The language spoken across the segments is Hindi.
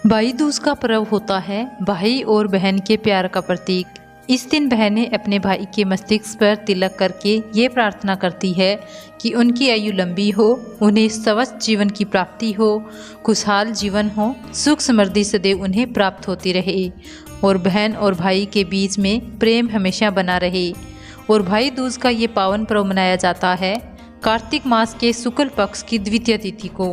भाई दूज का पर्व होता है भाई और बहन के प्यार का प्रतीक। इस दिन बहनें अपने भाई के मस्तिष्क पर तिलक करके ये प्रार्थना करती है कि उनकी आयु लंबी हो, उन्हें स्वस्थ जीवन की प्राप्ति हो, खुशहाल जीवन हो, सुख समृद्धि सदैव उन्हें प्राप्त होती रहे और बहन और भाई के बीच में प्रेम हमेशा बना रहे। और भाई दूज का ये पावन पर्व मनाया जाता है कार्तिक मास के शुक्ल पक्ष की द्वितीय तिथि को।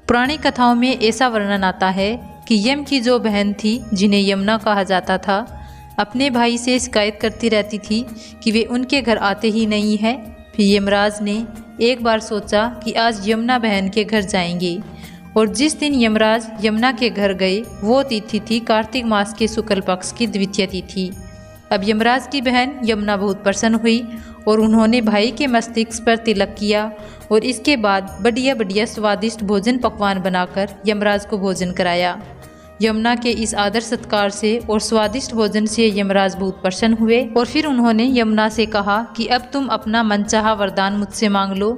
पुरानी कथाओं में ऐसा वर्णन आता है कि यम की जो बहन थी, जिन्हें यमुना कहा जाता था, अपने भाई से शिकायत करती रहती थी कि वे उनके घर आते ही नहीं हैं। फिर यमराज ने एक बार सोचा कि आज यमुना बहन के घर जाएंगे और जिस दिन यमराज यमुना के घर गए वो तिथि थी कार्तिक मास के शुक्ल पक्ष की द्वितीय तिथि। अब यमराज की बहन यमुना बहुत प्रसन्न हुई और उन्होंने भाई के मस्तिष्क पर तिलक किया और इसके बाद बढ़िया बढ़िया स्वादिष्ट भोजन पकवान बनाकर यमराज को भोजन कराया। यमुना के इस आदर सत्कार से और स्वादिष्ट भोजन से यमराज बहुत प्रसन्न हुए और फिर उन्होंने यमुना से कहा कि अब तुम अपना मनचाहा वरदान मुझसे मांग लो।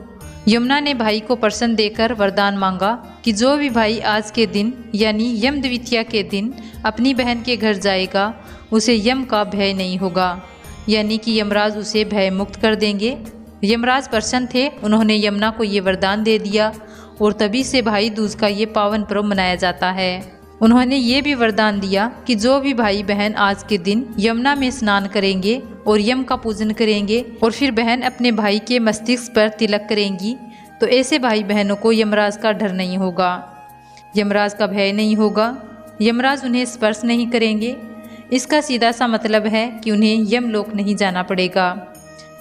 यमुना ने भाई को प्रसन्न देकर वरदान मांगा कि जो भी भाई आज के दिन यानी यम द्वितीया के दिन अपनी बहन के घर जाएगा उसे यम का भय नहीं होगा, यानी कि यमराज उसे भय मुक्त कर देंगे। यमराज प्रसन्न थे, उन्होंने यमुना को ये वरदान दे दिया और तभी से भाई दूज का ये पावन पर्व मनाया जाता है। उन्होंने ये भी वरदान दिया कि जो भी भाई बहन आज के दिन यमुना में स्नान करेंगे और यम का पूजन करेंगे और फिर बहन अपने भाई के मस्तिष्क पर तिलक करेंगी तो ऐसे भाई बहनों को यमराज का डर नहीं होगा, यमराज का भय नहीं होगा, यमराज उन्हें स्पर्श नहीं करेंगे। इसका सीधा सा मतलब है कि उन्हें यमलोक नहीं जाना पड़ेगा।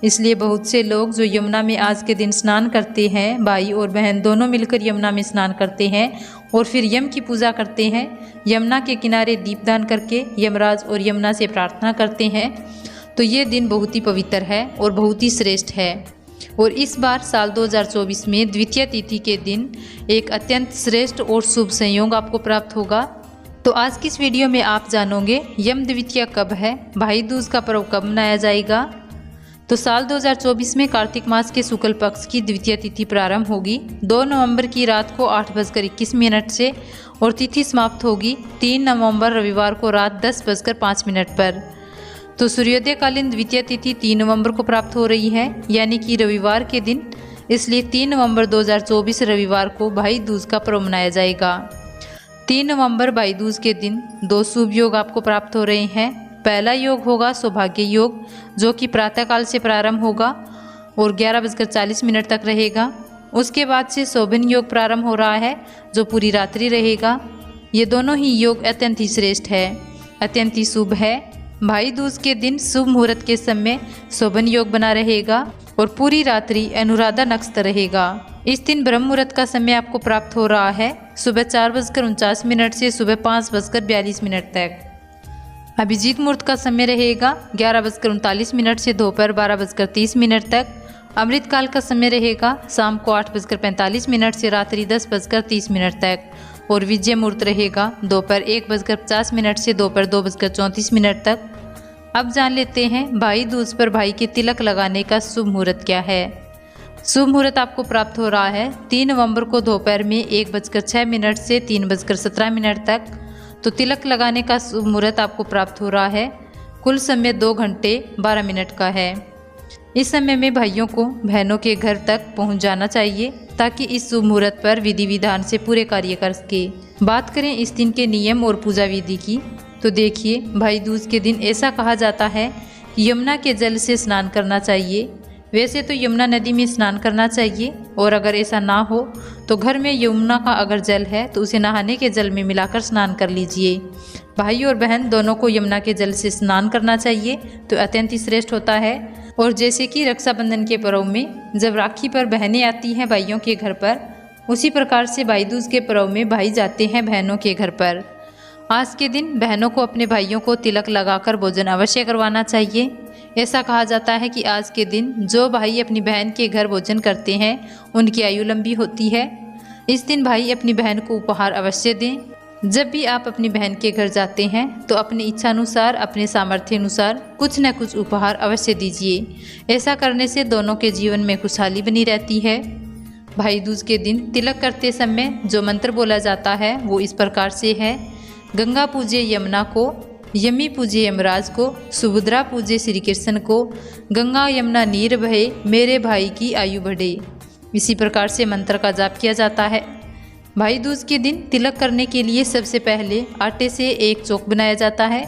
इसलिए बहुत से लोग जो यमुना में आज के दिन स्नान करते हैं, भाई और बहन दोनों मिलकर यमुना में स्नान करते हैं और फिर यम की पूजा करते हैं, यमुना के किनारे दीपदान करके यमराज और यमुना से प्रार्थना करते हैं, तो ये दिन बहुत ही पवित्र है और बहुत ही श्रेष्ठ है। और इस बार साल 2024 में द्वितीय तिथि के दिन एक अत्यंत श्रेष्ठ और शुभ संयोग आपको प्राप्त होगा। तो आज की इस वीडियो में आप जानोगे यम द्वितीया कब है, भाई दूज का पर्व कब मनाया जाएगा। तो साल 2024 में कार्तिक मास के शुक्ल पक्ष की द्वितीय तिथि प्रारंभ होगी 2 नवंबर की रात को 8:21 से और तिथि समाप्त होगी 3 नवंबर रविवार को रात 10:05 पर। तो सूर्योदयकालीन द्वितीय तिथि 3 नवंबर को प्राप्त हो रही है, यानी कि रविवार के दिन, इसलिए 3 नवंबर 2024 रविवार को भाई दूज का पर्व मनाया जाएगा। 3 नवंबर भाई दूज के दिन 2 शुभ योग आपको प्राप्त हो रहे हैं। पहला योग होगा सौभाग्य योग, जो कि प्रातःकाल से प्रारंभ होगा और 11:40 तक रहेगा। उसके बाद से शोभन योग प्रारंभ हो रहा है जो पूरी रात्रि रहेगा। ये दोनों ही योग अत्यंत ही श्रेष्ठ है, अत्यंत ही शुभ है। भाई दूज के दिन शुभ मुहूर्त के समय शोभन योग बना रहेगा और पूरी रात्रि अनुराधा नक्षत्र रहेगा। इस दिन ब्रह्म मुहूर्त का समय आपको प्राप्त हो रहा है सुबह 4:49 से सुबह 5:42 तक। अभिजीत मुहूर्त का समय रहेगा 11:39 से दोपहर 12:30 तक। अमृत काल का समय रहेगा शाम को 8:45 से रात्रि 10:30 तक और विजय मुहूर्त रहेगा दोपहर 1:50 से दोपहर 2:34 तक। अब जान लेते हैं भाई दूज पर भाई के तिलक लगाने का शुभ मुहूर्त क्या है। शुभ मुहूर्त आपको प्राप्त हो रहा है 3 नवंबर को दोपहर में 1:06 से 3:17 तक। तो तिलक लगाने का शुभ मुहूर्त आपको प्राप्त हो रहा है। कुल समय 2 घंटे 12 मिनट का है। इस समय में भाइयों को बहनों के घर तक पहुंच जाना चाहिए ताकि इस शुभ मुहूर्त पर विधि विधान से पूरे कार्य कर सके। बात करें इस दिन के नियम और पूजा विधि की, तो देखिए भाई दूज के दिन ऐसा कहा जाता है कि यमुना के जल से स्नान करना चाहिए। वैसे तो यमुना नदी में स्नान करना चाहिए और अगर ऐसा ना हो तो घर में यमुना का अगर जल है तो उसे नहाने के जल में मिलाकर स्नान कर लीजिए। भाई और बहन दोनों को यमुना के जल से स्नान करना चाहिए तो अत्यंत ही श्रेष्ठ होता है। और जैसे कि रक्षाबंधन के पर्व में जब राखी पर बहनें आती हैं भाइयों के घर पर, उसी प्रकार से भाई दूज के पर्व में भाई जाते हैं बहनों के घर पर। आज के दिन बहनों को अपने भाइयों को तिलक लगाकर भोजन अवश्य करवाना चाहिए। ऐसा कहा जाता है कि आज के दिन जो भाई अपनी बहन के घर भोजन करते हैं उनकी आयु लंबी होती है। इस दिन भाई अपनी बहन को उपहार अवश्य दें। जब भी आप अपनी बहन के घर जाते हैं तो अपनी इच्छानुसार, अपने सामर्थ्य अनुसार कुछ न कुछ उपहार अवश्य दीजिए। ऐसा करने से दोनों के जीवन में खुशहाली बनी रहती है। भाई दूज के दिन तिलक करते समय जो मंत्र बोला जाता है वो इस प्रकार से है गंगा पूजे यमुना को, यमी पूजे यमराज को, सुभद्रा पूजे श्री कृष्ण को, गंगा यमुना नीर बहे, मेरे भाई की आयु बढ़े। इसी प्रकार से मंत्र का जाप किया जाता है। भाई दूज के दिन तिलक करने के लिए सबसे पहले आटे से एक चौक बनाया जाता है।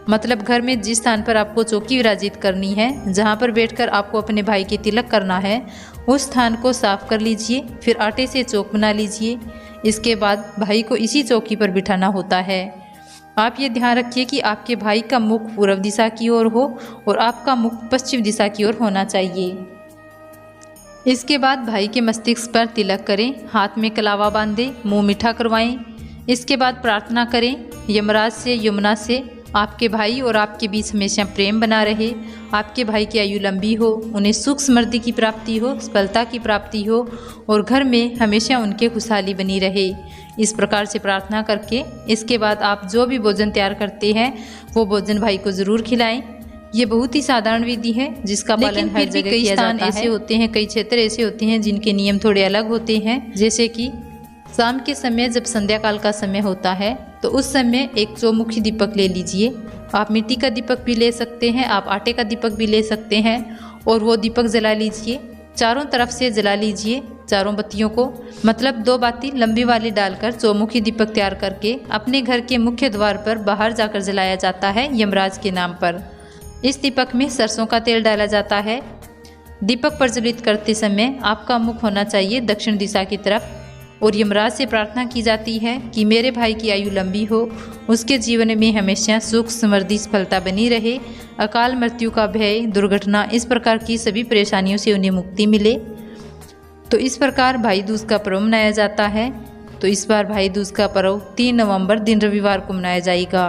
मतलब घर में जिस स्थान पर आपको चौकी विराजित करनी है, जहाँ पर बैठकर आपको अपने भाई के तिलक करना है, उस स्थान को साफ कर लीजिए। फिर आटे से चौक बना लीजिए। इसके बाद भाई को इसी चौकी पर बिठाना होता है। आप ये ध्यान रखिए कि आपके भाई का मुख पूर्व दिशा की ओर हो और आपका मुख पश्चिम दिशा की ओर होना चाहिए। इसके बाद भाई के मस्तिष्क पर तिलक करें, हाथ में कलावा बांधें, मुंह मीठा करवाएं। इसके बाद प्रार्थना करें यमराज से, यमुना से, आपके भाई और आपके बीच हमेशा प्रेम बना रहे, आपके भाई की आयु लंबी हो, उन्हें सुख समृद्धि की प्राप्ति हो, सफलता की प्राप्ति हो और घर में हमेशा उनके खुशहाली बनी रहे। इस प्रकार से प्रार्थना करके इसके बाद आप जो भी भोजन तैयार करते हैं वो भोजन भाई को ज़रूर खिलाएं। ये बहुत ही साधारण विधि है जिसका पालन हर जगह कई स्थान ऐसे होते हैं, कई क्षेत्र ऐसे होते हैं जिनके नियम थोड़े अलग होते हैं। जैसे कि शाम के समय जब संध्या काल का समय होता है तो उस समय एक चौमुखी दीपक ले लीजिए। आप मिट्टी का दीपक भी ले सकते हैं, आप आटे का दीपक भी ले सकते हैं और वो दीपक जला लीजिए। चारों तरफ से जला लीजिए चारों बत्तियों को। मतलब 2 बाती लंबी वाली डालकर चौमुखी दीपक तैयार करके अपने घर के मुख्य द्वार पर बाहर जाकर जलाया जाता है यमराज के नाम पर। इस दीपक में सरसों का तेल डाला जाता है। दीपक प्रज्वलित करते समय आपका मुख होना चाहिए दक्षिण दिशा की तरफ और यमराज से प्रार्थना की जाती है कि मेरे भाई की आयु लंबी हो, उसके जीवन में हमेशा सुख समृद्धि सफलता बनी रहे, अकाल मृत्यु का भय, दुर्घटना, इस प्रकार की सभी परेशानियों से उन्हें मुक्ति मिले। तो इस प्रकार भाई दूज का पर्व मनाया जाता है। तो इस बार भाई दूज का पर्व 3 नवंबर दिन रविवार को मनाया जाएगा।